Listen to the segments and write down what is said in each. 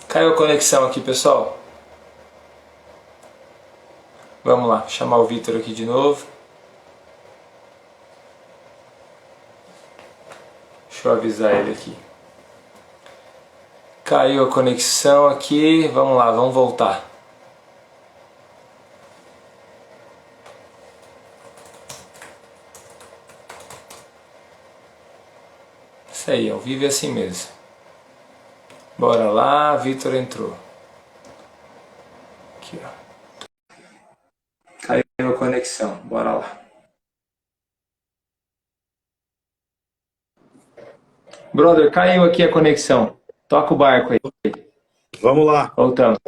Caiu a conexão aqui, pessoal. Vamos lá, chamar o Vitor aqui de novo. Deixa eu avisar ele aqui. Caiu a conexão aqui. Vamos lá, vamos voltar. Isso aí, ao vivo é assim mesmo. Bora lá, Vitor entrou. Aqui, ó. Caiu a conexão, bora lá. Brother, caiu aqui a conexão. Toca o barco aí. Vamos lá. Voltamos.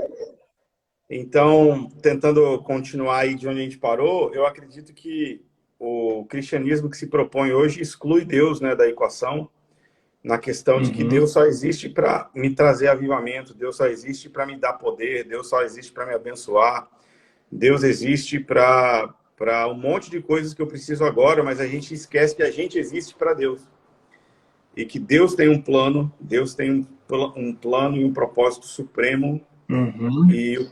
Então, tentando continuar aí de onde a gente parou, eu acredito que o cristianismo que se propõe hoje exclui Deus, né, da equação, na questão de que Deus só existe para me trazer avivamento, Deus só existe para me dar poder, Deus só existe para me abençoar, Deus existe para um monte de coisas que eu preciso agora, mas a gente esquece que a gente existe para Deus. E que Deus tem um plano, Deus tem um plano e um propósito supremo, e,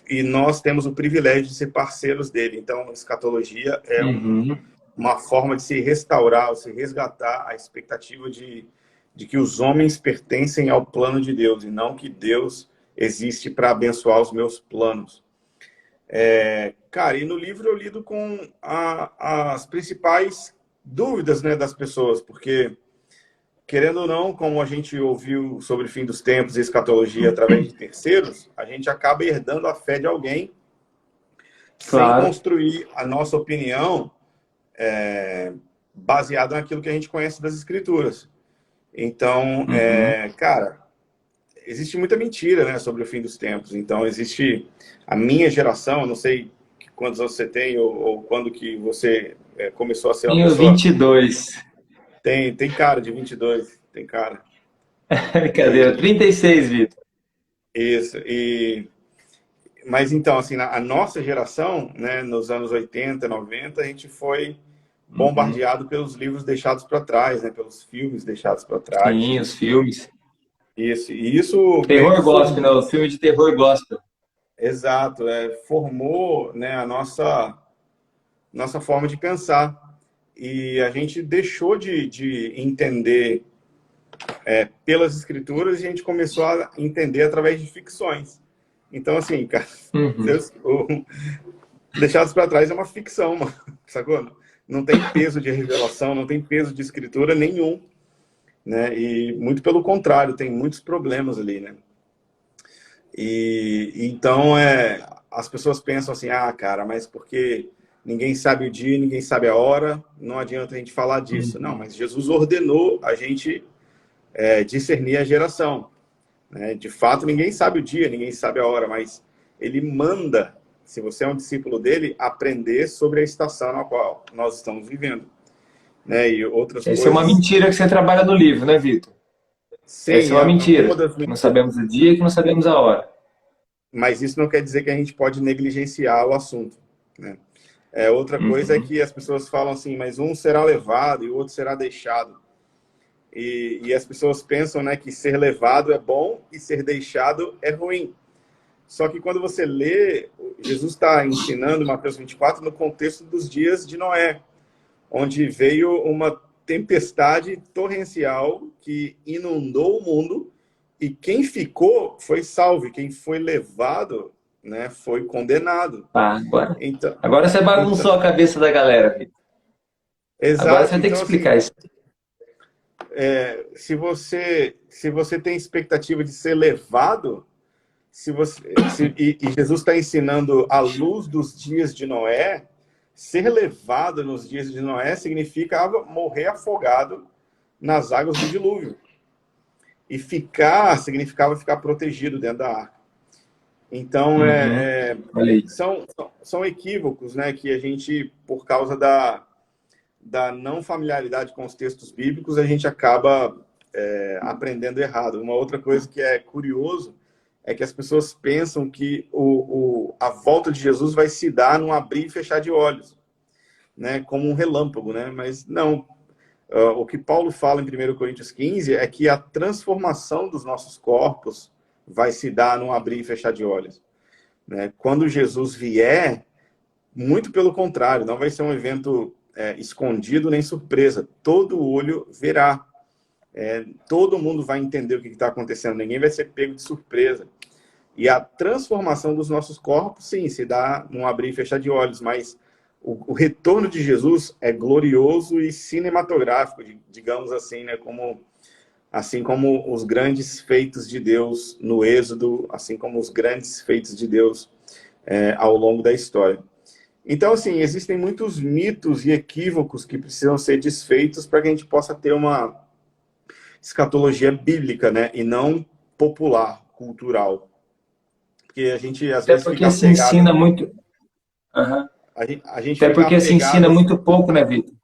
e nós temos o privilégio de ser parceiros dele. Então, escatologia é uma forma de se restaurar, ou se resgatar a expectativa de que os homens pertencem ao plano de Deus, e não que Deus existe para abençoar os meus planos. Cara, e no livro eu lido com as principais dúvidas, né, das pessoas, porque querendo ou não, como a gente ouviu sobre o fim dos tempos e escatologia através de terceiros, a gente acaba herdando a fé de alguém sem Claro. construir a nossa opinião baseada naquilo que a gente conhece das escrituras. Então, cara, existe muita mentira, né, sobre o fim dos tempos. Então, existe a minha geração, não sei quantos anos você tem ou quando que você começou a ser uma Tenho pessoa... 22. Tem cara de 22, tem cara. Brincadeira. E 36, Vitor. isso, mas então, assim, a nossa geração, né, nos anos 80, 90, a gente foi bombardeado pelos livros deixados para trás, né, pelos filmes deixados para trás. Sim, os filmes. Isso, e isso meio que Terror gospel, formou, não. O filme de terror gospel. exato, formou, né, a nossa forma de pensar. E a gente deixou de entender pelas escrituras e a gente começou a entender através de ficções. Então, assim, cara, Deixados para Trás é uma ficção, mano, sacou? Não tem peso de revelação, não tem peso de escritura nenhum, né? E muito pelo contrário, tem muitos problemas ali, né? E então as pessoas pensam assim, ah, cara, mas porque ninguém sabe o dia, ninguém sabe a hora, não adianta a gente falar disso. Não, mas Jesus ordenou a gente discernir a geração, né? De fato, ninguém sabe o dia, ninguém sabe a hora, mas ele manda, se você é um discípulo dele, aprender sobre a estação na qual nós estamos vivendo, né? E outras Essa é uma coisas. mentira que você trabalha no livro, né, Vitor? Essa Sim, é uma uma mentira. das Que não sabemos o dia e que não sabemos a hora. mas isso não quer dizer que a gente pode negligenciar o assunto, né? Outra coisa é que as pessoas falam assim, mas um será levado e o outro será deixado. E as pessoas pensam, né, que ser levado é bom e ser deixado é ruim. Só que quando você lê, Jesus está ensinando Mateus 24 no contexto dos dias de Noé, onde veio uma tempestade torrencial que inundou o mundo e quem ficou foi salvo, e quem foi levado, né, foi condenado. Tá, Então, agora você então, bagunçou a cabeça da galera, Vitor. Agora você exato. vai ter que Então, assim, explicar isso. se você tem expectativa de ser levado, e Jesus está ensinando à luz dos dias de Noé, ser levado nos dias de Noé significava morrer afogado nas águas do dilúvio. E ficar significava ficar protegido dentro da arca. Então, Olha aí. são equívocos, né, que a gente, por causa da não familiaridade com os textos bíblicos, a gente acaba aprendendo errado. Uma outra coisa que é curioso é que as pessoas pensam que a volta de Jesus vai se dar num abrir e fechar de olhos, né, como um relâmpago, né? Mas não. O que Paulo fala em 1 Coríntios 15 é que a transformação dos nossos corpos vai se dar num abrir e fechar de olhos, né? Quando Jesus vier, muito pelo contrário, não vai ser um evento escondido nem surpresa. Todo olho verá. Todo mundo vai entender o que está acontecendo. Ninguém vai ser pego de surpresa. E a transformação dos nossos corpos, sim, se dá num abrir e fechar de olhos, mas o retorno de Jesus é glorioso e cinematográfico, digamos assim, né? Assim como os grandes feitos de Deus no Êxodo, assim como os grandes feitos de Deus ao longo da história. Então, assim, existem muitos mitos e equívocos que precisam ser desfeitos para que a gente possa ter uma escatologia bíblica, né? E não popular, cultural. Porque a gente, às Até vezes, porque fica se apegado. ensina muito. Aham. A gente Até fica porque se apegado, ensina assim. muito pouco, né, Vitor?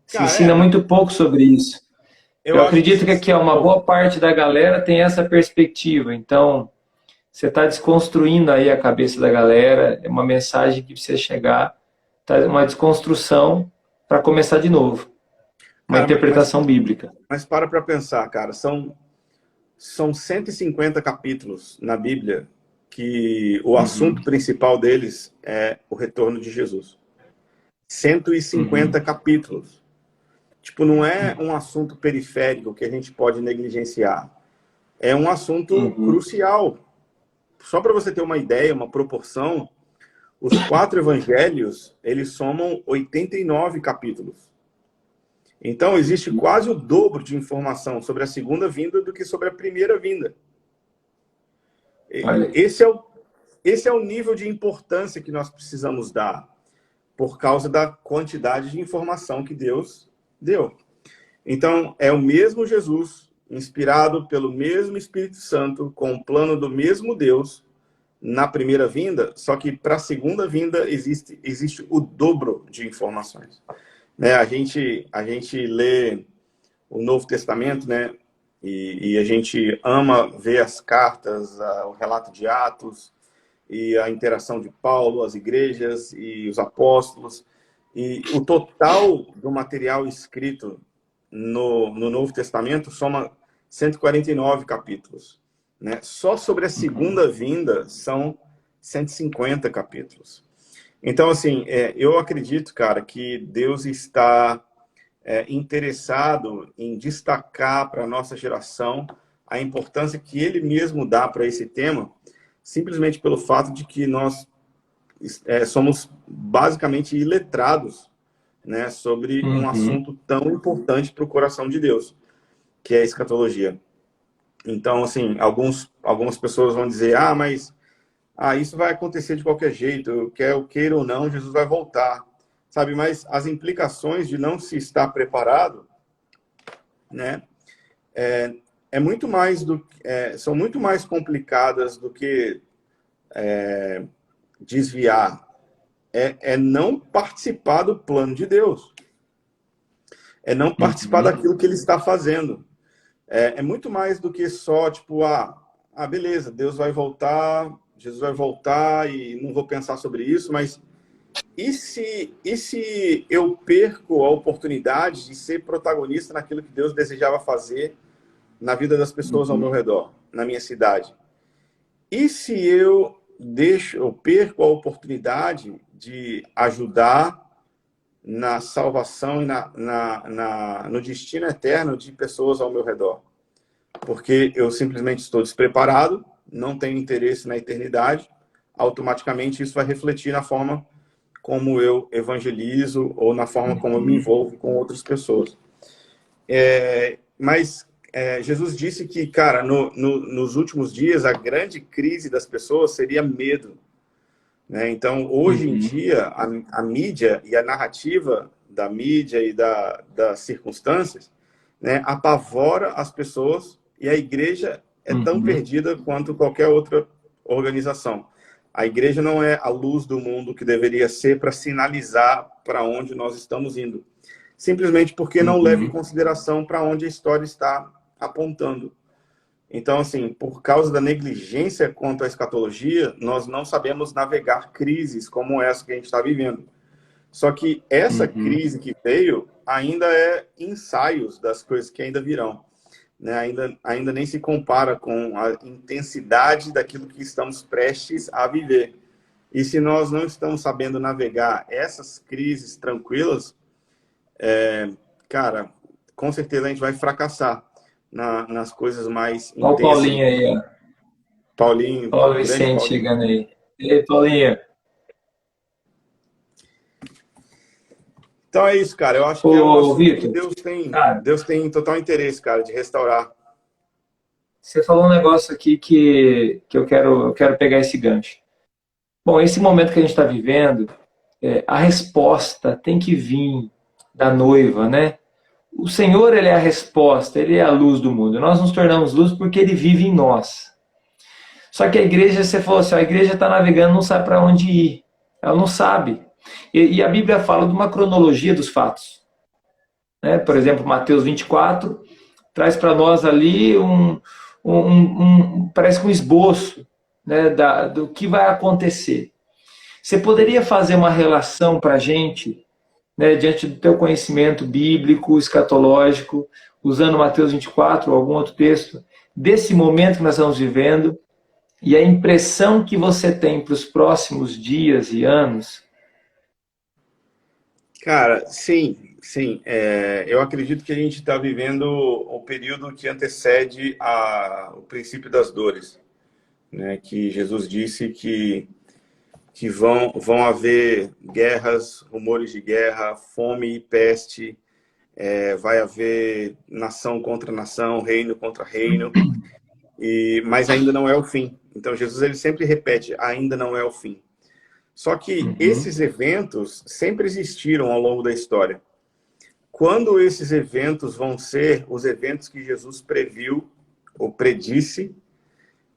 Se Cara, ensina mas muito pouco sobre isso. eu Eu acho que acredito se que aqui ensina ó, uma pouco. boa parte da galera tem essa perspectiva. Então, você está desconstruindo aí a cabeça da galera. É uma mensagem que precisa chegar. Tá? Uma desconstrução para começar de novo. Uma Cara, interpretação bíblica. mas para pensar, cara. São 150 capítulos na Bíblia que o assunto Uhum, principal deles é o retorno de Jesus. 150 uhum, capítulos. Tipo, não é um assunto periférico que a gente pode negligenciar. É um assunto uhum. crucial. Só para você ter uma ideia, uma proporção, os 4 evangelhos, eles somam 89 capítulos. Então, existe quase o dobro de informação sobre a segunda vinda do que sobre a primeira vinda. Olha aí. Esse é o nível de importância que nós precisamos dar, por causa da quantidade de informação que Deus deu. Então, é o mesmo Jesus, inspirado pelo mesmo Espírito Santo, com o plano do mesmo Deus, na primeira vinda, só que para a segunda vinda existe o dobro de informações. Né? A gente lê o Novo Testamento, né? E a gente ama ver as cartas, o relato de Atos, e a interação de Paulo, as igrejas e os apóstolos. E o total do material escrito no Novo Testamento soma 149 capítulos. Né? Só sobre a Uhum. segunda vinda são 150 capítulos. Então, assim, eu acredito, cara, que Deus está interessado em destacar para a nossa geração a importância que ele mesmo dá para esse tema, simplesmente pelo fato de que nós somos basicamente iletrados, né, sobre um Uhum. assunto tão importante para o coração de Deus, que é a escatologia. Então, assim, algumas pessoas vão dizer, mas isso vai acontecer de qualquer jeito, quer eu queira ou não, Jesus vai voltar, sabe? Mas as implicações de não se estar preparado, né, é muito mais são muito mais complicadas do que desviar. É não participar do plano de Deus. É não participar Uhum. daquilo que ele está fazendo. É muito mais do que só, tipo, beleza, Deus vai voltar, Jesus vai voltar e não vou pensar sobre isso, mas e se eu perco a oportunidade de ser protagonista naquilo que Deus desejava fazer na vida das pessoas ao meu Uhum. redor, na minha cidade? E se eu perco a oportunidade de ajudar na salvação e no destino eterno de pessoas ao meu redor? Porque eu simplesmente estou despreparado, não tenho interesse na eternidade, automaticamente isso vai refletir na forma como eu evangelizo ou na forma como eu me Uhum. envolvo com outras pessoas. Mas Jesus disse que, cara, nos últimos dias, a grande crise das pessoas seria medo. Né? Então, hoje em Uhum. dia, a mídia e a narrativa da mídia e das circunstâncias, né, apavora as pessoas, e a igreja é tão Uhum. perdida quanto qualquer outra organização. A igreja não é a luz do mundo que deveria ser para sinalizar para onde nós estamos indo, simplesmente porque não leva em Uhum. consideração para onde a história está apontando. Então, assim, por causa da negligência quanto à escatologia, nós não sabemos navegar crises como essa que a gente está vivendo. Só que essa Uhum. crise que veio ainda é ensaios das coisas que ainda virão. né, ainda nem se compara com a intensidade daquilo que estamos prestes a viver. E se nós não estamos sabendo navegar essas crises tranquilas, cara, com certeza a gente vai fracassar nas coisas mais Olha o intensas. Paulinho aí, ó. Paulinho, Olha o grande Vicente Paulinho. chegando aí. E aí, Paulinho? Então é isso, cara. Eu acho que é um Ô, assunto que Vitor, cara, Deus tem total interesse, cara, de restaurar. você falou um negócio aqui que eu quero pegar esse gancho. Bom, esse momento que a gente está vivendo, a resposta tem que vir da noiva, né? O Senhor, ele é a resposta, ele é a luz do mundo. Nós nos tornamos luz porque ele vive em nós. Só que a igreja, você falou assim, a igreja está navegando, não sabe para onde ir. Ela não sabe. E a Bíblia fala de uma cronologia dos fatos. Né? Por exemplo, Mateus 24 traz para nós ali parece que um esboço, né, do que vai acontecer. Você poderia fazer uma relação para a gente, né, diante do teu conhecimento bíblico, escatológico, usando Mateus 24 ou algum outro texto, desse momento que nós estamos vivendo e a impressão que você tem para os próximos dias e anos? Cara, sim, sim. Eu acredito que a gente está vivendo o período que antecede o princípio das dores, né? Que Jesus disse que vão haver guerras, rumores de guerra, fome e peste, vai haver nação contra nação, reino contra reino, mas ainda não é o fim. Então Jesus ele sempre repete, ainda não é o fim. Só que Uhum. esses eventos sempre existiram ao longo da história. Quando esses eventos vão ser os eventos que Jesus previu ou predisse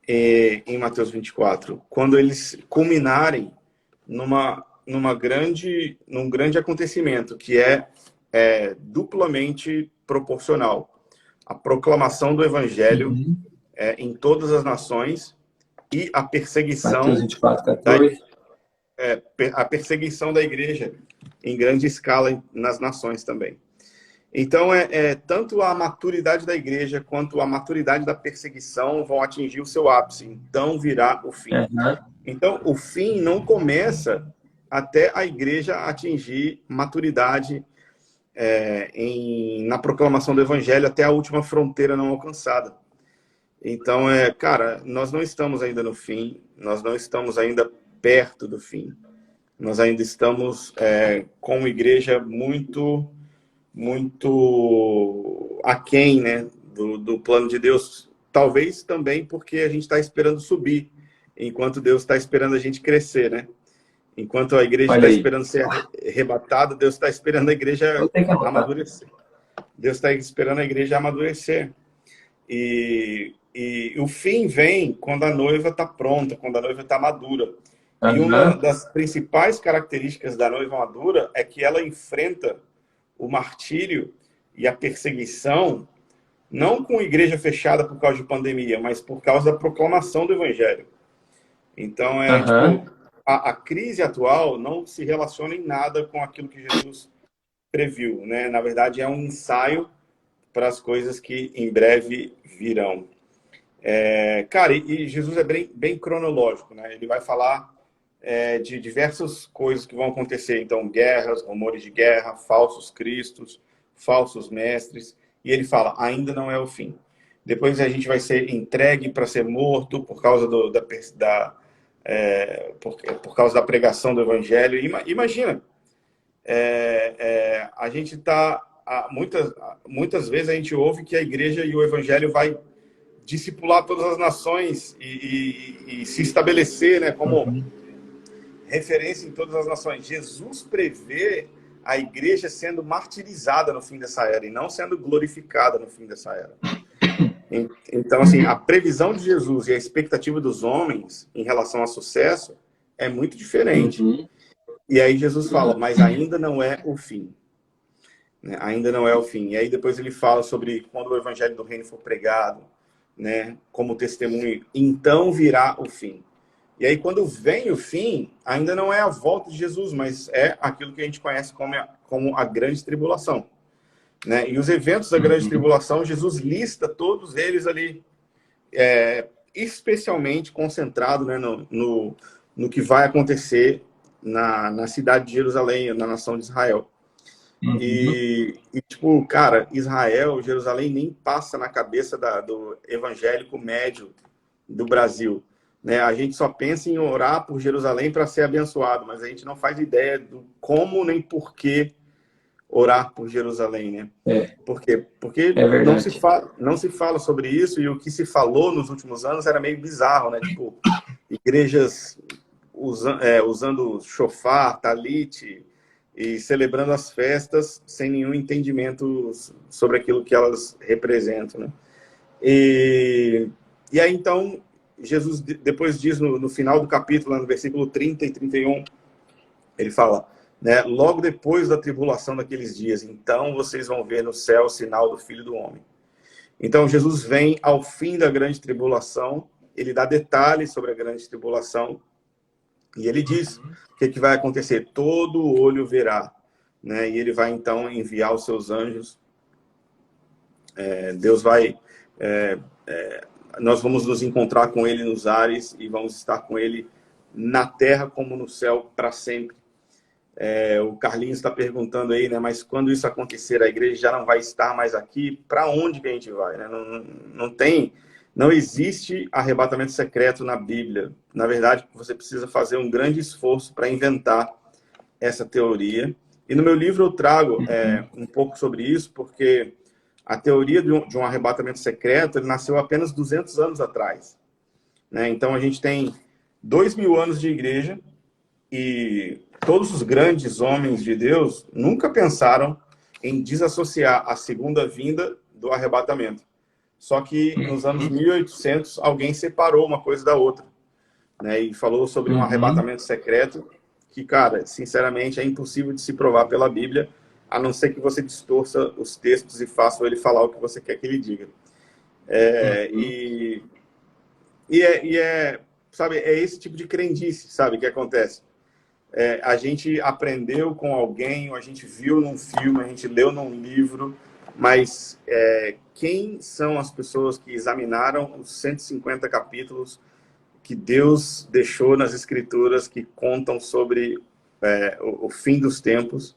em Mateus 24? Quando eles culminarem num grande acontecimento, que duplamente proporcional. A proclamação do evangelho Uhum. em todas as nações e Mateus 24, 14. a perseguição da igreja em grande escala nas nações também. Então, tanto a maturidade da igreja quanto a maturidade da perseguição vão atingir o seu ápice. Então, virá o fim. Uhum. Então, o fim não começa até a igreja atingir maturidade na proclamação do evangelho, até a última fronteira não alcançada. Então, cara, nós não estamos ainda no fim, nós não estamos ainda perto do fim. Nós ainda estamos como igreja muito aquém, né, do plano de Deus. Talvez também porque a gente está esperando subir, enquanto Deus está esperando a gente crescer, né? Enquanto a igreja Olha está aí. esperando ser arrebatada, Deus está esperando a igreja Vou ter que anotar. amadurecer. Deus está esperando a igreja amadurecer. E o fim vem quando a noiva está pronta, quando a noiva está madura. E uma Uhum. das principais características da noiva madura é que ela enfrenta o martírio e a perseguição, não com igreja fechada por causa de pandemia, mas por causa da proclamação do evangelho. Então, Uhum. a crise atual não se relaciona em nada com aquilo que Jesus previu, né? Na verdade, é um ensaio para as coisas que em breve virão. Cara, e Jesus é bem cronológico, né? Ele vai falar de diversas coisas que vão acontecer. Então, guerras, rumores de guerra, falsos cristos, falsos mestres. E ele fala, ainda não é o fim. Depois a gente vai ser entregue para ser morto por causa por causa da pregação do evangelho. Imagina, a gente está... Muitas vezes a gente ouve que a igreja e o evangelho vai discipular todas as nações e se estabelecer, né, como Uhum. referência em todas as nações. Jesus prevê a igreja sendo martirizada no fim dessa era e não sendo glorificada no fim dessa era. Então, assim, a previsão de Jesus e a expectativa dos homens em relação a sucesso é muito diferente. Uhum. E aí Jesus fala, mas ainda não é o fim. Né? Ainda não é o fim. E aí depois ele fala sobre quando o evangelho do reino for pregado, né, como testemunho, então virá o fim. E aí, quando vem o fim, ainda não é a volta de Jesus, mas é aquilo que a gente conhece como a grande tribulação. né? E os eventos da grande tribulação, Jesus lista todos eles ali, especialmente concentrado, né, no que vai acontecer na cidade de Jerusalém, na nação de Israel. Uhum. Tipo, cara, Israel, Jerusalém nem passa na cabeça do evangélico médio do Brasil, né? A gente só pensa em orar por Jerusalém para ser abençoado, mas a gente não faz ideia do como nem por que orar por Jerusalém, né? É, Por quê? Porque é verdade. não se fala sobre isso, e o que se falou nos últimos anos era meio bizarro, né? Tipo, igrejas usando shofar, talit, e celebrando as festas sem nenhum entendimento sobre aquilo que elas representam, né? E aí, então, Jesus depois diz no final do capítulo, no versículo 30 e 31, ele fala, né, logo depois da tribulação daqueles dias, então vocês vão ver no céu o sinal do Filho do Homem. Então, Jesus vem ao fim da grande tribulação, ele dá detalhes sobre a grande tribulação, e ele diz o que vai acontecer. Todo olho verá, né? E ele vai, então, enviar os seus anjos. Deus vai... nós vamos nos encontrar com ele nos ares e vamos estar com ele na terra como no céu para sempre. O Carlinhos está perguntando aí, né? Mas quando isso acontecer, a igreja já não vai estar mais aqui? Para onde que a gente vai, né? Não existe arrebatamento secreto na Bíblia. Na verdade, você precisa fazer um grande esforço para inventar essa teoria. E no meu livro eu trago um pouco sobre isso, porque a teoria de um arrebatamento secreto ele nasceu apenas 200 anos atrás, né? Então a gente tem 2000 anos de igreja e todos os grandes homens de Deus nunca pensaram em desassociar a segunda vinda do arrebatamento. Só que nos anos 1800 alguém separou uma coisa da outra, né? E falou sobre um Uhum. arrebatamento secreto que, cara, sinceramente é impossível de se provar pela Bíblia, a não ser que você distorça os textos e faça ele falar o que você quer que ele diga. É, Uhum. e, sabe, é esse tipo de crendice, sabe, que acontece. A gente aprendeu com alguém, ou a gente viu num filme, a gente leu num livro, mas quem são as pessoas que examinaram os 150 capítulos que Deus deixou nas Escrituras que contam sobre o fim dos tempos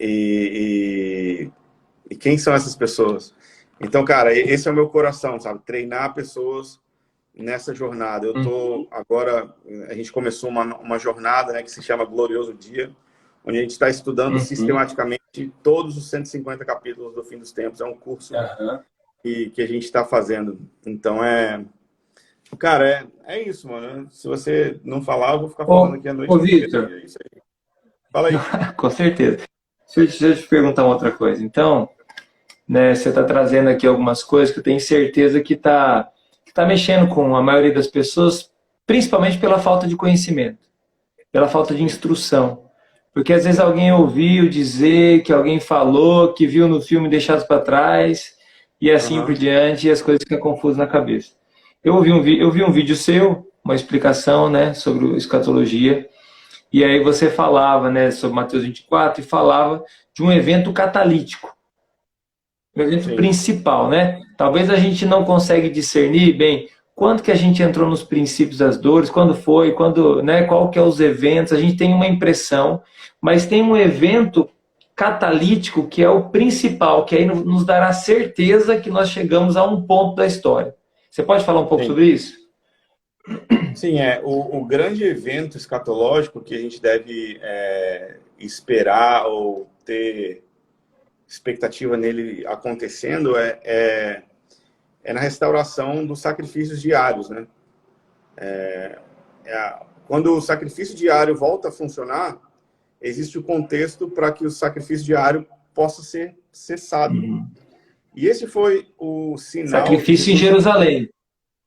e quem são essas pessoas? Então, cara, esse é o meu coração, sabe? Treinar pessoas nessa jornada. Eu tô agora, a gente começou uma jornada, né, que se chama Glorioso Dia, onde a gente está estudando Uhum. sistematicamente todos os 150 capítulos do Fim dos Tempos. É um curso Aham. que a gente está fazendo. Então, cara, é isso, mano. Se você não falar, eu vou ficar falando aqui a Ô noite inteira. Vitor, E é isso aí. Fala aí. com certeza. Deixa eu te perguntar uma outra coisa. Então, né, você está trazendo aqui algumas coisas que eu tenho certeza que tá mexendo com a maioria das pessoas, principalmente pela falta de conhecimento, pela falta de Sim, instrução. Porque às vezes alguém ouviu dizer, que alguém falou, que viu no filme deixados para trás, e assim por aham, diante, e as coisas ficam confusas na cabeça. Eu vi um vídeo seu, uma explicação, né, sobre escatologia, e aí você falava, né, sobre Mateus 24 e falava de um evento catalítico, um evento sim, principal, né? Talvez a gente não consegue discernir bem quando que a gente entrou nos princípios das dores, quando foi, quando, né, qual que é os eventos, a gente tem uma impressão, mas tem um evento catalítico que é o principal, que aí nos dará certeza que nós chegamos a um ponto da história. Você pode falar um pouco sim. sobre isso? Sim, o grande evento escatológico que a gente deve esperar ou ter expectativa nele acontecendo é na restauração dos sacrifícios diários, né? Quando o sacrifício diário volta a funcionar, existe o contexto para que o sacrifício diário possa ser cessado. Uhum. E esse foi o sinal que Sacrifício em Jesus... Jerusalém.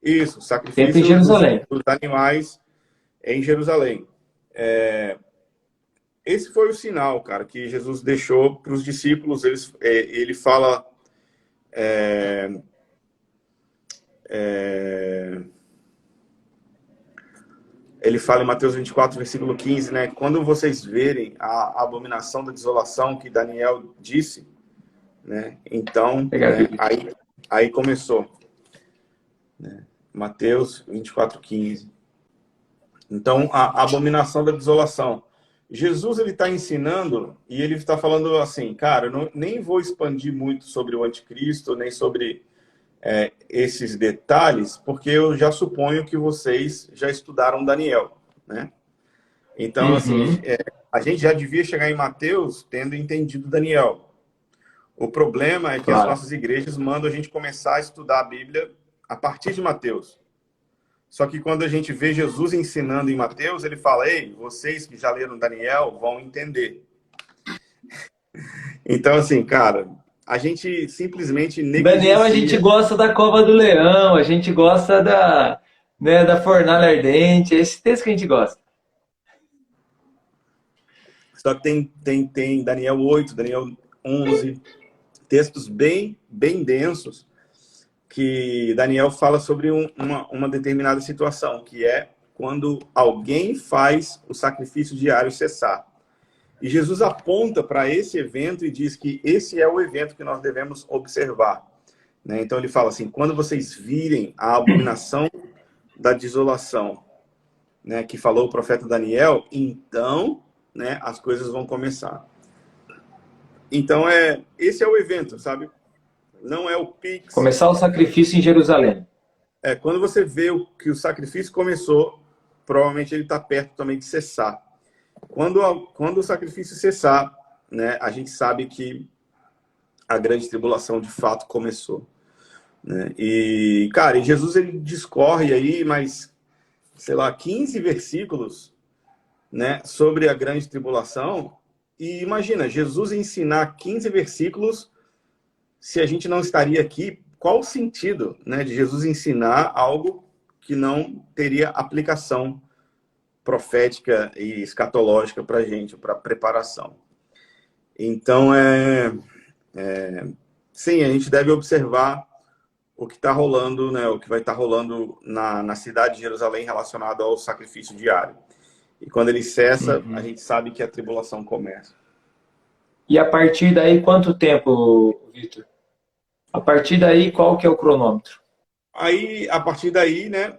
Isso, Templo em sacrifício Jerusalém. dos animais em Jerusalém. Esse foi o sinal, cara, que Jesus deixou para os discípulos. Ele fala... Ele fala em Mateus 24, versículo 15, né? Quando vocês verem a abominação da desolação que Daniel disse, né? Então, Pegar a né, Bíblia. aí começou, né? Mateus 24:15. Então, a abominação da desolação. Jesus, ele está ensinando e ele está falando assim, cara, eu nem vou expandir muito sobre o anticristo, nem sobre esses detalhes, porque eu já suponho que vocês já estudaram Daniel, né? Então, assim, Uhum, a gente já devia chegar em Mateus tendo entendido Daniel. O problema é que as claro. nossas igrejas mandam a gente começar a estudar a Bíblia a partir de Mateus. Só que quando a gente vê Jesus ensinando em Mateus, ele fala, ei, vocês que já leram Daniel vão entender. Então, assim, cara, a gente simplesmente Daniel, a gente negligencia. gosta da cova do leão, a gente gosta da, né, da fornalha ardente, é esse texto que a gente gosta. Só que tem Daniel 8, Daniel 11, textos bem densos, que Daniel fala sobre uma determinada situação, que é quando alguém faz o sacrifício diário cessar. E Jesus aponta para esse evento e diz que esse é o evento que nós devemos observar, né? Então ele fala assim, quando vocês virem a abominação da desolação, né, que falou o profeta Daniel, então, né, as coisas vão começar. Então, esse é o evento, sabe? Não é o Pix. Começar o sacrifício em Jerusalém. Quando você vê que o sacrifício começou, provavelmente ele está perto também de cessar. Quando o sacrifício cessar, né, a gente sabe que a grande tribulação de fato começou, né? E, cara, Jesus ele discorre aí, mas, sei lá, 15 versículos, né, sobre a grande tribulação. E imagina, Jesus ensinar 15 versículos, se a gente não estaria aqui, qual o sentido, né, de Jesus ensinar algo que não teria aplicação profética e escatológica para a gente, para preparação? Então, sim, a gente deve observar o que está rolando, né, o que vai estar rolando na cidade de Jerusalém relacionado ao sacrifício diário. E quando ele cessa, a Uhum. gente sabe que a tribulação começa. E a partir daí, quanto tempo, Vitor? A partir daí, qual que é o cronômetro? Aí, a partir daí, né,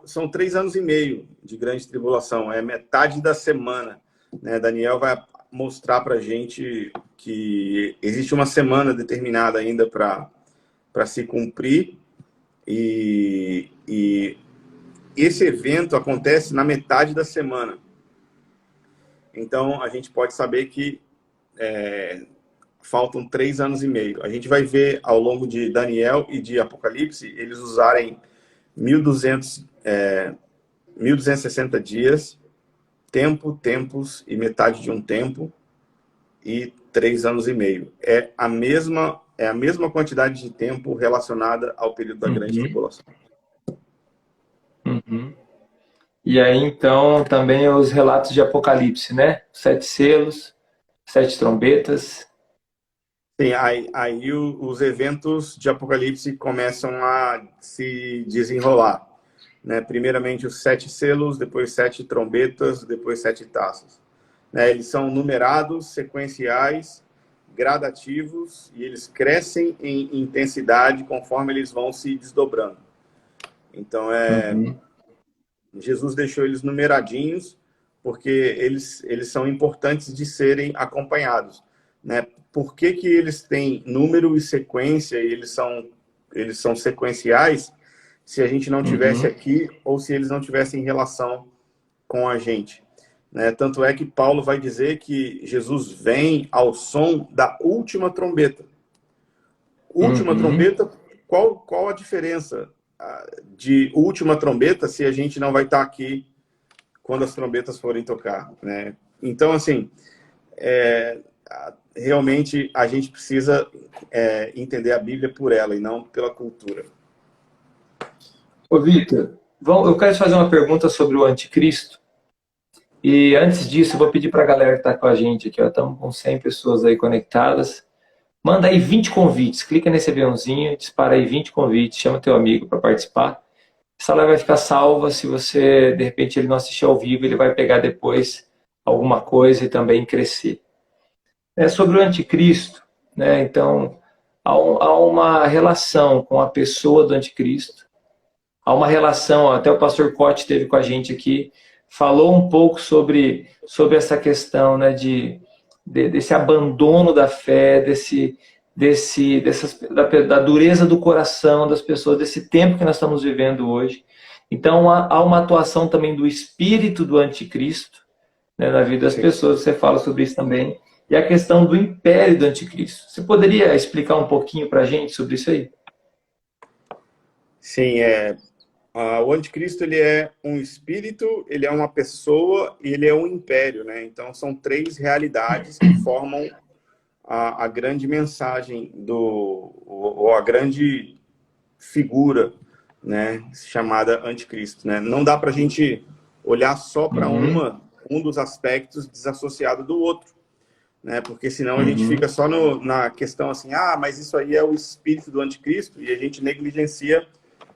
são 3 anos e meio de grande tribulação, é metade da semana, né? Daniel vai mostrar para a gente que existe uma semana determinada ainda para se cumprir, e esse evento acontece na metade da semana. Então, a gente pode saber que faltam 3 anos e meio. A gente vai ver ao longo de Daniel e de Apocalipse, eles usarem 1260 dias, tempos e metade de um tempo, e 3 anos e meio. É a mesma quantidade de tempo relacionada ao período da grande Uhum, tribulação. uhum. E aí, então, também os relatos de Apocalipse, né? 7 selos, 7 trombetas. Sim, aí os eventos de Apocalipse começam a se desenrolar, né? Primeiramente os 7 selos, depois 7 trombetas, depois 7 taças, né? Eles são numerados, sequenciais, gradativos, e eles crescem em intensidade conforme eles vão se desdobrando. Então, Uhum, Jesus deixou eles numeradinhos, porque eles são importantes de serem acompanhados, né? Por que eles têm número e sequência, e eles são sequenciais, se a gente não tivesse uhum, aqui, ou se eles não tivessem relação com a gente, né? Tanto é que Paulo vai dizer que Jesus vem ao som da última trombeta. Última uhum. trombeta, qual a diferença de última trombeta se a gente não vai estar aqui quando as trombetas forem tocar, né? Então, assim, realmente a gente precisa entender a Bíblia por ela e não pela cultura. Ô, Vitor, eu quero te fazer uma pergunta sobre o anticristo. E antes disso, eu vou pedir para a galera que está com a gente aqui, ó, estamos com 100 pessoas aí conectadas. Manda aí 20 convites, clica nesse aviãozinho, dispara aí 20 convites, chama teu amigo para participar. Essa live vai ficar salva, se você, de repente, ele não assistir ao vivo, ele vai pegar depois alguma coisa e também crescer. Sobre o anticristo, né? Então, há uma relação com a pessoa do anticristo, há uma relação, até o pastor Cote esteve com a gente aqui, falou um pouco sobre essa questão, né, desse abandono da fé, da dureza do coração das pessoas, desse tempo que nós estamos vivendo hoje. Então, há uma atuação também do espírito do anticristo, né, na vida das pessoas, você fala sobre isso também, e a questão do império do anticristo. Você poderia explicar um pouquinho para a gente sobre isso aí? Sim, o anticristo, ele é um espírito, ele é uma pessoa e ele é um império, né? Então, são três realidades que formam a grande mensagem ou a grande figura, né, chamada anticristo, né? Não dá para a gente olhar só para um dos aspectos desassociado do outro, né? Porque senão a gente fica só na questão assim, mas isso aí é o espírito do anticristo, e a gente negligencia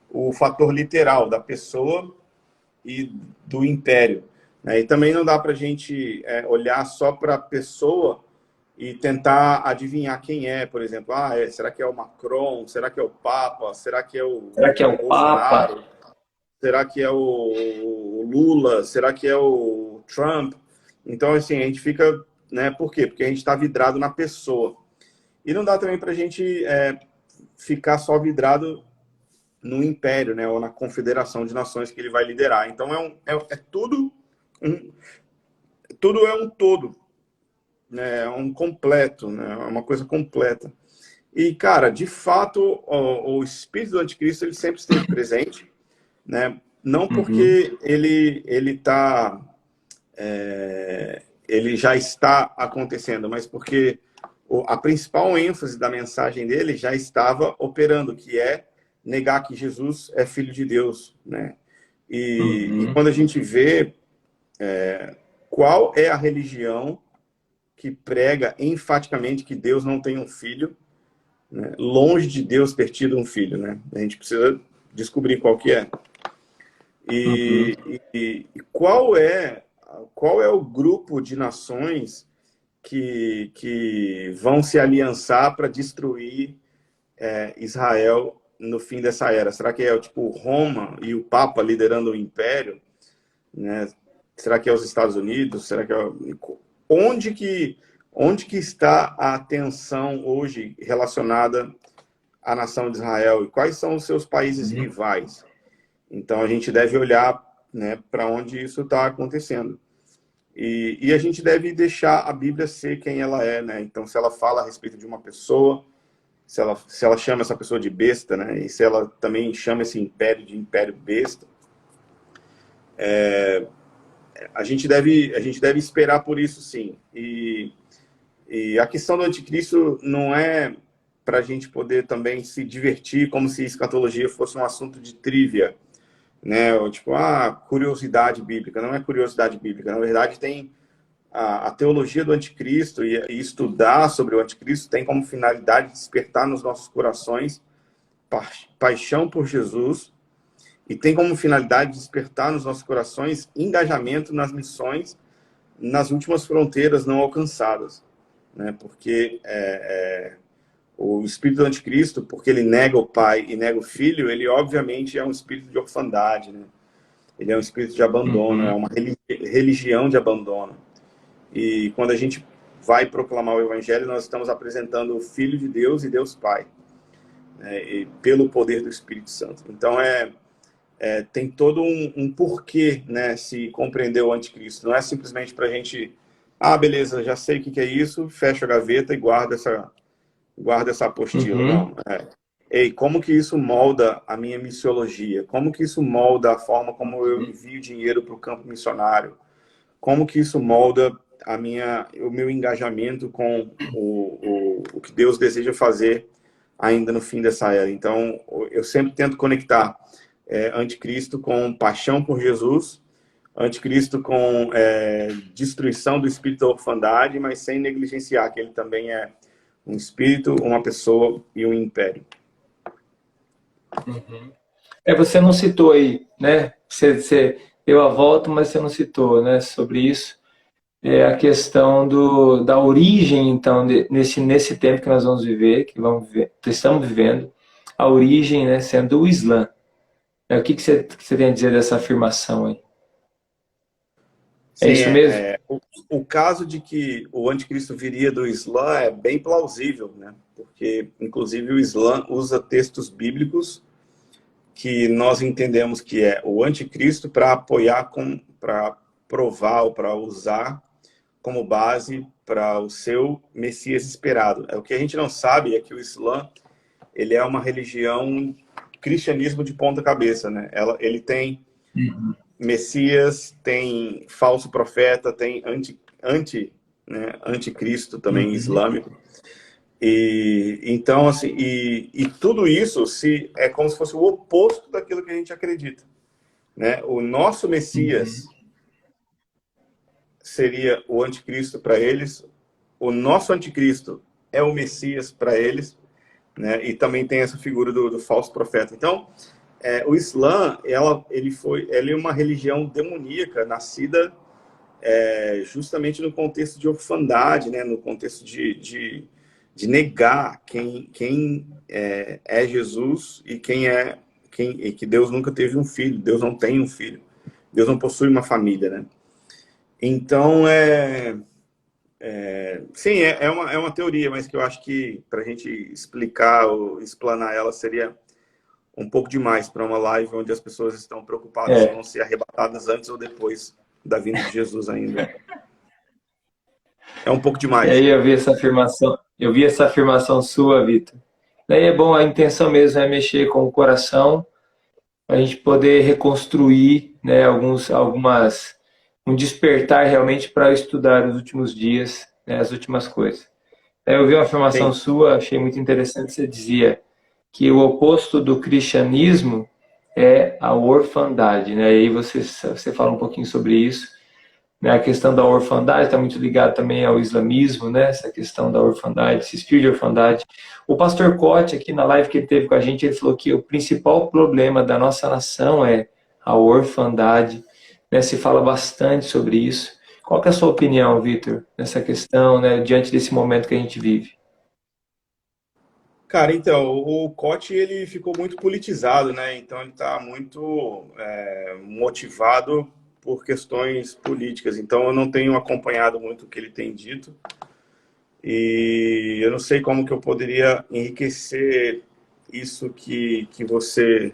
o fator literal da pessoa e do império, né? E também não dá para a gente olhar só para a pessoa e tentar adivinhar quem é, por exemplo. Será que é o Macron? Será que é o Papa? Será que é o Bolsonaro? Papa? Será que é o Lula? Será que é o Trump? Então, assim, a gente fica... né? Por quê? Porque a gente está vidrado na pessoa. E não dá também para a gente ficar só vidrado no império, né, ou na confederação de nações que ele vai liderar. Então tudo é um todo, né, é um completo, né, é uma coisa completa. E, cara, de fato, o espírito do anticristo, ele sempre esteve presente, né, não porque ele já está acontecendo, mas porque a principal ênfase da mensagem dele já estava operando, que é negar que Jesus é filho de Deus, né? E quando a gente vê qual é a religião que prega enfaticamente que Deus não tem um filho, né? Longe de Deus ter tido um filho, né? A gente precisa descobrir qual que é. E qual é o grupo de nações que vão se aliançar para destruir Israel no fim dessa era? Será que é tipo Roma e o Papa liderando o império, né? Será que é os Estados Unidos? Será que onde que está a atenção hoje relacionada à nação de Israel, e quais são os seus países rivais? Então a gente deve olhar, né, para onde isso está acontecendo, e a gente deve deixar a Bíblia ser quem ela é, né? Então, se ela fala a respeito de uma pessoa, se ela chama essa pessoa de besta, né? E se ela também chama esse império de império besta, a gente deve esperar por isso, sim. E a questão do anticristo não é para a gente poder também se divertir como se escatologia fosse um assunto de trivia, né? Ou tipo, curiosidade bíblica. Não é curiosidade bíblica. Na verdade, tem a teologia do anticristo e estudar sobre o anticristo tem como finalidade despertar nos nossos corações paixão por Jesus, e tem como finalidade despertar nos nossos corações engajamento nas missões nas últimas fronteiras não alcançadas, né? Porque o espírito do anticristo, porque ele nega o pai e nega o filho, ele obviamente é um espírito de orfandade, né? Ele é um espírito de abandono, é uma religião de abandono. E quando a gente vai proclamar o Evangelho, nós estamos apresentando o Filho de Deus e Deus Pai, né, e pelo poder do Espírito Santo. Então, tem todo um porquê, né, se compreender o anticristo. Não é simplesmente para a gente, beleza, já sei o que é isso, fecha a gaveta e guarda essa apostila. Não. Como que isso molda a minha missiologia? Como que isso molda a forma como eu envio dinheiro para o campo missionário? Como que isso molda o meu engajamento com o que Deus deseja fazer ainda no fim dessa era? Então, eu sempre tento conectar anticristo com paixão por Jesus, anticristo com destruição do espírito da orfandade, mas sem negligenciar que ele também é um espírito, uma pessoa e um império. Você não citou aí, né? Você deu a volta, mas você não citou, né, sobre isso. é a questão da origem, então, nesse tempo que nós vamos viver, que estamos vivendo, a origem, né, sendo o Islã. O que você tem a dizer dessa afirmação aí? É Sim, isso mesmo? o caso de que o anticristo viria do Islã é bem plausível, né? Porque, inclusive, o Islã usa textos bíblicos que nós entendemos que é o anticristo para apoiar, para provar ou para usar como base para o seu Messias esperado. O que a gente não sabe é que o Islã, ele é uma religião, cristianismo de ponta cabeça, né? Ele tem Messias, tem falso profeta, tem anticristo também islâmico. E então, assim, e tudo isso é como se fosse o oposto daquilo que a gente acredita, né? O nosso Messias seria o anticristo para eles, o nosso anticristo é o Messias para eles, né? E também tem essa figura do falso profeta. Então, o Islã, ele é uma religião demoníaca, nascida justamente no contexto de orfandade, né? No contexto de negar quem é Jesus e e que Deus nunca teve um filho, Deus não tem um filho, Deus não possui uma família, né? Então, sim, é uma teoria, mas que eu acho que para a gente explicar ou explanar ela seria um pouco demais para uma live onde as pessoas estão preocupadas se vão ser arrebatadas antes ou depois da vinda de Jesus ainda. É um pouco E demais. aí eu vi essa afirmação sua, Vitor. Daí é bom, a intenção mesmo é mexer com o coração, para a gente poder reconstruir, né, um despertar realmente para estudar os últimos dias, né, as últimas coisas. Eu vi uma afirmação Sim. sua, achei muito interessante, você dizia que o oposto do cristianismo é a orfandade, né? E aí você fala um pouquinho sobre isso, né? A questão da orfandade está muito ligada também ao islamismo, né? Essa questão da orfandade, esse espírito de orfandade. O pastor Cote, aqui na live que ele teve com a gente, ele falou que o principal problema da nossa nação é a orfandade, né? Se fala bastante sobre isso. Qual que é a sua opinião, Vitor, nessa questão, né, diante desse momento que a gente vive? Cara, então, o Cote, ele ficou muito politizado, né? Então, ele está muito motivado por questões políticas. Então, eu não tenho acompanhado muito o que ele tem dito. E eu não sei como que eu poderia enriquecer isso que você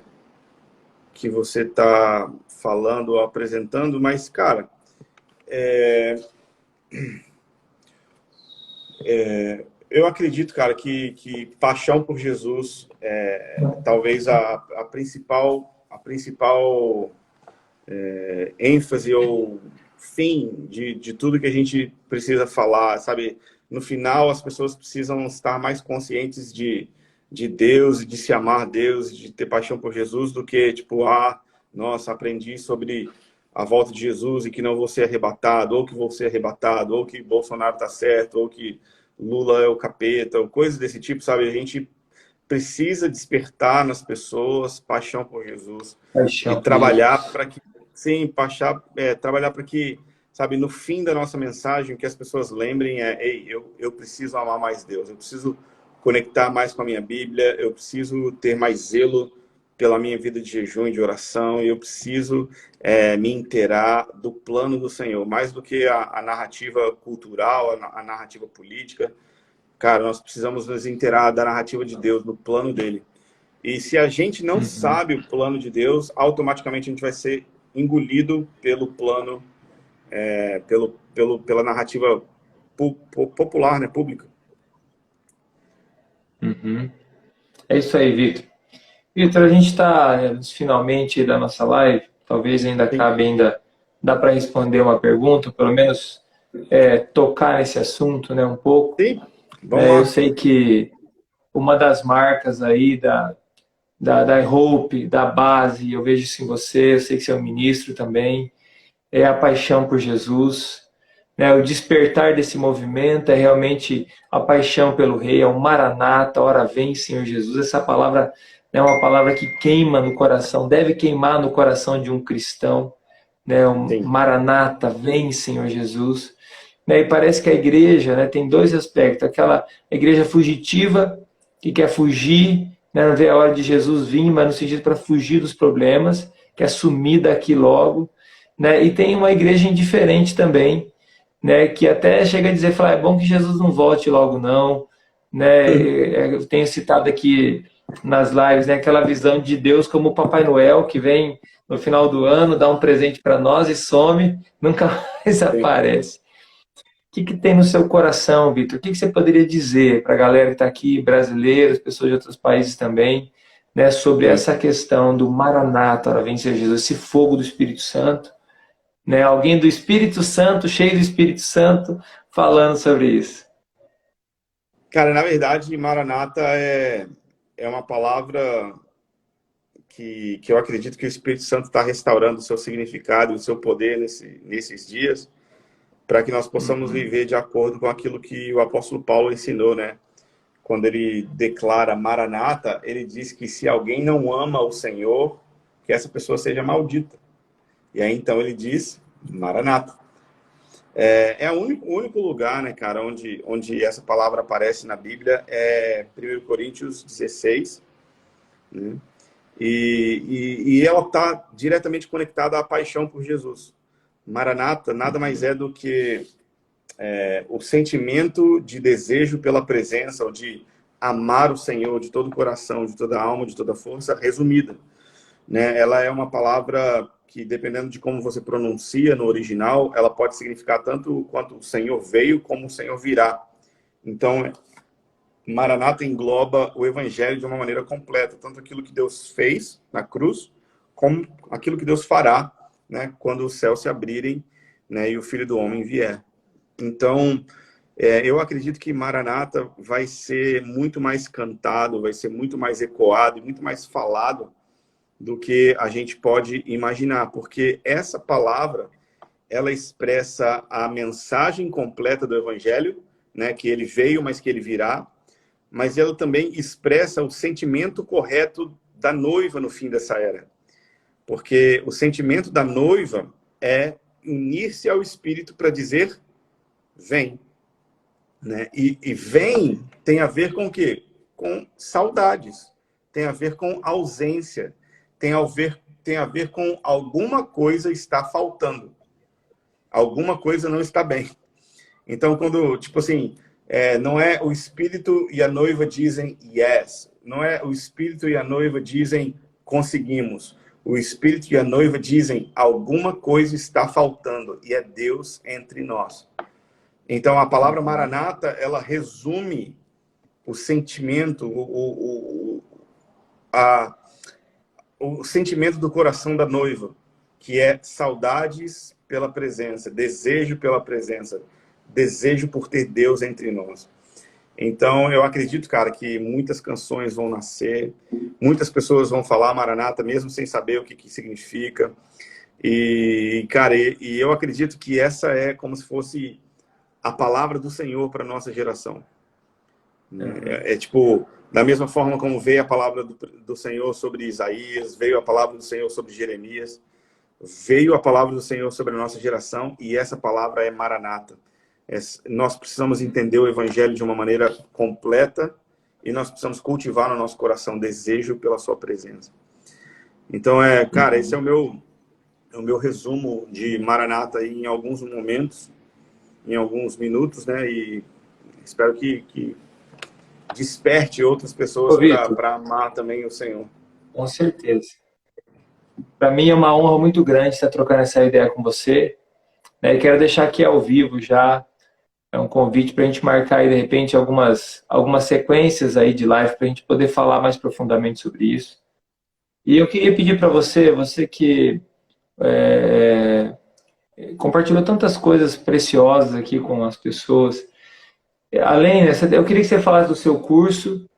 está falando ou apresentando, mas, cara, eu acredito, cara, que paixão por Jesus talvez a principal ênfase ou fim de tudo que a gente precisa falar, sabe? No final, as pessoas precisam estar mais conscientes de Deus, de se amar a Deus, de ter paixão por Jesus, do que, tipo, nossa, aprendi sobre a volta de Jesus e que não vou ser arrebatado, ou que vou ser arrebatado, ou que Bolsonaro tá certo, ou que Lula é o capeta, ou coisas desse tipo, sabe? A gente precisa despertar nas pessoas paixão por Jesus e Paixão por trabalhar Jesus. para que, sim, trabalhar para que, sabe, no fim da nossa mensagem, que as pessoas lembrem ei, eu preciso amar mais Deus, eu preciso conectar mais com a minha Bíblia, eu preciso ter mais zelo pela minha vida de jejum e de oração, eu preciso me inteirar do plano do Senhor, mais do que a narrativa cultural, a narrativa política. Cara, nós precisamos nos inteirar da narrativa de Deus, do plano dele. E se a gente não sabe o plano de Deus, automaticamente a gente vai ser engolido pelo plano, pela narrativa popular, né, pública. Uhum. É isso aí, Vitor. Vitor, a gente está finalmente da nossa live. Talvez ainda Sim, cabe dá para responder uma pergunta, pelo menos tocar nesse assunto, né, um pouco. sim. Vamos Eu lá. sei que uma das marcas aí da Hope, da base, eu vejo isso em você, eu sei que você é um ministro também, é a paixão por Jesus, né? O despertar desse movimento é realmente a paixão pelo Rei, é o Maranata, ora vem, Senhor Jesus. Essa palavra é uma palavra que queima no coração, deve queimar no coração de um cristão, né? O Sim, Maranata, vem, Senhor Jesus. Né? E parece que a igreja, né, tem dois aspectos. Aquela igreja fugitiva, que quer fugir, né, não vê a hora de Jesus vir, mas no sentido para fugir dos problemas, quer sumir daqui logo. Né? E tem uma igreja indiferente também, né, que até chega a dizer, falar, é bom que Jesus não volte logo não, né? Eu tenho citado aqui nas lives, né, aquela visão de Deus como o Papai Noel, que vem no final do ano, dá um presente para nós e some, nunca mais sim. aparece. O que tem no seu coração, Vitor? O que você poderia dizer para a galera que está aqui, brasileiros, pessoas de outros países também, né, sobre Sim. essa questão do Maranata, ora vem Senhor Jesus, esse fogo do Espírito Santo, né? Alguém do Espírito Santo, cheio do Espírito Santo, falando sobre isso. Cara, na verdade, Maranata é uma palavra que eu acredito que o Espírito Santo está restaurando o seu significado e o seu poder nesses dias, para que nós possamos Uhum. viver de acordo com aquilo que o apóstolo Paulo ensinou, né? Quando ele declara Maranata, ele diz que se alguém não ama o Senhor, que essa pessoa seja maldita. E aí então ele diz Maranata. É o único lugar, né, cara, onde essa palavra aparece na Bíblia é 1 Coríntios 16, né? E ela está diretamente conectada à paixão por Jesus. Maranata nada mais é do que o sentimento de desejo pela presença, ou de amar o Senhor de todo o coração, de toda a alma, de toda a força, resumida. Né? Ela é uma palavra que, dependendo de como você pronuncia no original, ela pode significar tanto quanto o Senhor veio, como o Senhor virá. Então, Maranata engloba o Evangelho de uma maneira completa, tanto aquilo que Deus fez na cruz, como aquilo que Deus fará, né, quando os céus se abrirem, né, e o Filho do Homem vier. Então, eu acredito que Maranata vai ser muito mais cantado, vai ser muito mais ecoado e muito mais falado do que a gente pode imaginar, porque essa palavra, ela expressa a mensagem completa do Evangelho, né, que ele veio, mas que ele virá, mas ela também expressa o sentimento correto da noiva no fim dessa era. Porque o sentimento da noiva é unir-se ao Espírito para dizer, vem. Né? E vem tem a ver com o quê? Com saudades. Tem a ver com ausência. Tem a ver com alguma coisa está faltando. Alguma coisa não está bem. Então, quando, tipo assim, não é o Espírito e a noiva dizem yes. Não é o Espírito e a noiva dizem conseguimos. O Espírito e a noiva dizem alguma coisa está faltando e é Deus entre nós. Então, a palavra Maranata, ela resume o sentimento, o sentimento do coração da noiva, que é saudades pela presença, desejo pela presença, desejo por ter Deus entre nós. Então, eu acredito, cara, que muitas canções vão nascer, muitas pessoas vão falar Maranata, mesmo sem saber o que significa. E, cara, e eu acredito que essa é como se fosse a palavra do Senhor para a nossa geração. Tipo, da mesma forma como veio a palavra do Senhor sobre Isaías, veio a palavra do Senhor sobre Jeremias, veio a palavra do Senhor sobre a nossa geração, e essa palavra é Maranata. Nós precisamos entender o Evangelho de uma maneira completa e nós precisamos cultivar no nosso coração desejo pela sua presença. Então, cara, esse é o meu resumo de Maranata em alguns momentos, em alguns minutos, né? E espero que desperte outras pessoas para amar também o Senhor. Com certeza. Para mim é uma honra muito grande estar trocando essa ideia com você. Né? E quero deixar aqui ao vivo já um convite para a gente marcar aí, de repente, algumas sequências aí de live para a gente poder falar mais profundamente sobre isso. E eu queria pedir para você que compartilhou tantas coisas preciosas aqui com as pessoas. Além, eu queria que você falasse do seu curso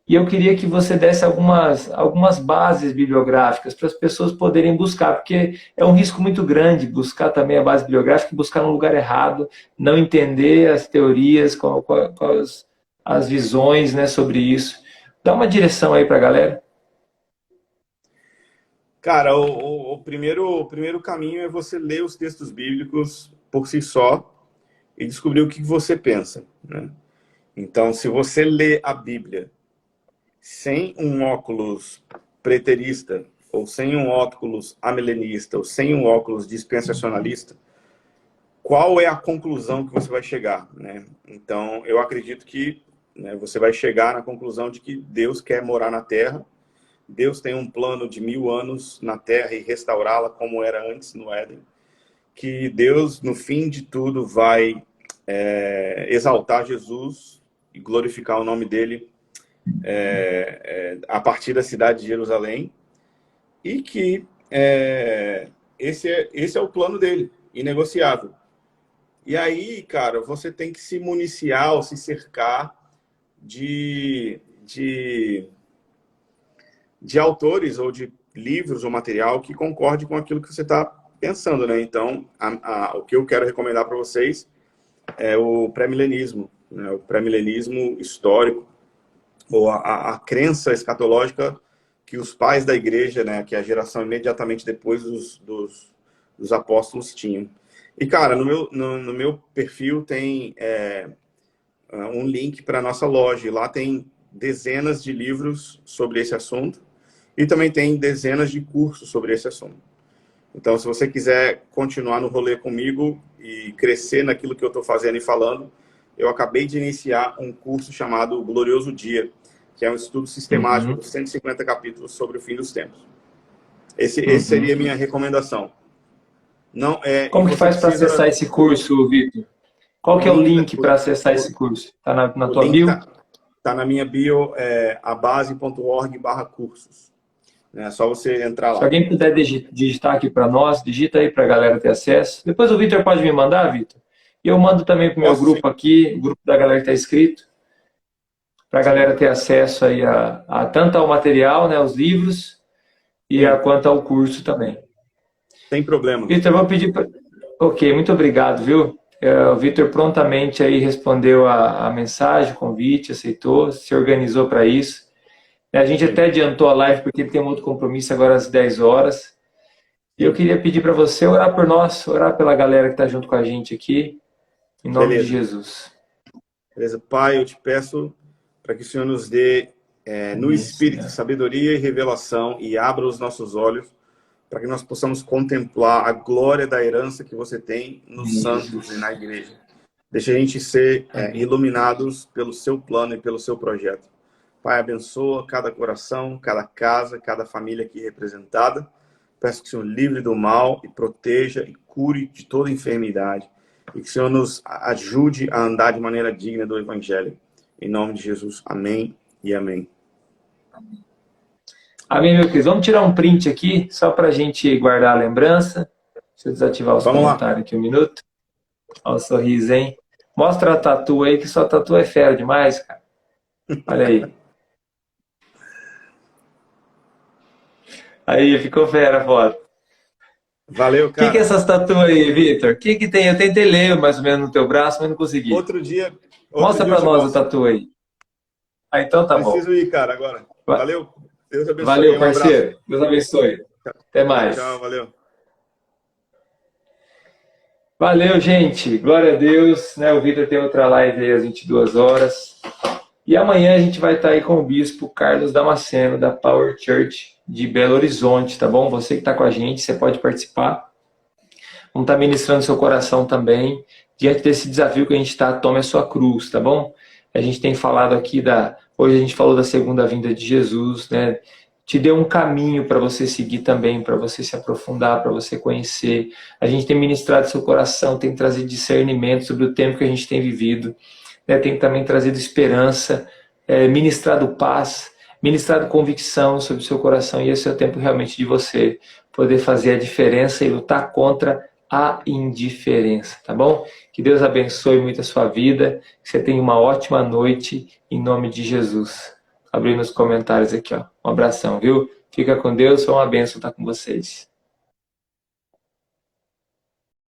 e eu queria que você desse algumas bases bibliográficas para as pessoas poderem buscar, porque é um risco muito grande buscar também a base bibliográfica, buscar no lugar errado, não entender as teorias, quais as visões, né, sobre isso. Dá uma direção aí para a galera. Cara, o primeiro caminho é você ler os textos bíblicos por si só e descobrir o que você pensa, né? Então, se você lê a Bíblia sem um óculos preterista, ou sem um óculos amilenista, ou sem um óculos dispensacionalista, qual é a conclusão que você vai chegar, né? Então, eu acredito que, né, você vai chegar na conclusão de que Deus quer morar na Terra, Deus tem um plano de 1000 anos na Terra e restaurá-la como era antes no Éden, que Deus, no fim de tudo, vai exaltar Jesus e glorificar o nome dele a partir da cidade de Jerusalém, e que esse é o plano dele, inegociável. E aí, cara, você tem que se municiar ou se cercar de autores ou de livros ou material que concorde com aquilo que você está pensando, né? Então, o que eu quero recomendar para vocês é o pré-milenismo, né? O pré-milenismo histórico, ou a crença escatológica que os pais da igreja, né, que é a geração imediatamente depois dos apóstolos tinham. E, cara, no meu perfil tem um link para a nossa loja. E lá tem dezenas de livros sobre esse assunto e também tem dezenas de cursos sobre esse assunto. Então, se você quiser continuar no rolê comigo e crescer naquilo que eu estou fazendo e falando, eu acabei de iniciar um curso chamado Glorioso Dia, que é um estudo sistemático dos 150 capítulos sobre o fim dos tempos. Esse seria a minha recomendação. Não, Como que faz para acessar esse curso, Vitor? Qual que é o link para acessar esse curso? Está na tua bio? Tá na minha bio, abase.org/cursos. É só você entrar lá. Se alguém puder digitar aqui para nós, digita aí para a galera ter acesso. Depois o Vitor pode me mandar, Vitor. E eu mando também para o meu grupo aqui, o grupo da galera que está inscrito, para a galera ter acesso aí a tanto ao material, né, os livros, e quanto ao curso também. Sem problema. Vitor, eu vou pedir para... Ok, muito obrigado, viu? O Vitor prontamente aí respondeu a mensagem, o convite, aceitou, se organizou para isso. A gente até adiantou a live porque ele tem um outro compromisso agora às 10 horas. E eu queria pedir para você orar por nós, orar pela galera que está junto com a gente aqui, em nome de Jesus. Beleza. Pai, eu te peço para que o Senhor nos dê no Espírito sabedoria e revelação e abra os nossos olhos para que nós possamos contemplar a glória da herança que você tem nos santos e na igreja. Deixa a gente ser iluminados pelo seu plano e pelo seu projeto. Pai, abençoa cada coração, cada casa, cada família aqui representada. Peço que o Senhor livre do mal e proteja e cure de toda enfermidade. E que o Senhor nos ajude a andar de maneira digna do Evangelho. Em nome de Jesus, amém e amém. Amém, meu querido. Vamos tirar um print aqui, só para a gente guardar a lembrança. Deixa eu desativar os comentários aqui um minuto. Olha o sorriso, hein? Mostra a tatu aí, que sua tatu é fera demais, cara. Olha aí. Aí, ficou fera a foto. Valeu, cara. O que é essas tatuas aí, Vitor? O que tem? Eu tentei ler mais ou menos no teu braço, mas não consegui. Outro dia Mostra pra nós a tatu aí. Ah, então tá bom. Preciso ir, cara, agora. Valeu. Deus abençoe. Valeu, parceiro. Deus abençoe. Até mais. Tchau, valeu. Valeu, gente. Glória a Deus. Né? O Vitor tem outra live aí às 22 horas. E amanhã a gente vai estar aí com o Bispo Carlos Damasceno, da Power Church de Belo Horizonte, tá bom? Você que está com a gente, você pode participar. Vamos estar ministrando seu coração também. Diante desse desafio que a gente está, tome a sua cruz, tá bom? A gente tem falado aqui hoje a gente falou da segunda vinda de Jesus, né? Te deu um caminho para você seguir também, para você se aprofundar, para você conhecer. A gente tem ministrado seu coração, tem trazido discernimento sobre o tempo que a gente tem vivido, né? Tem também trazido esperança, ministrado paz, ministrado convicção sobre o seu coração, e esse é o tempo realmente de você poder fazer a diferença e lutar contra a indiferença, tá bom? Que Deus abençoe muito a sua vida, que você tenha uma ótima noite, em nome de Jesus. Abrindo os comentários aqui, ó. Um abração, viu? Fica com Deus, foi uma bênção estar com vocês.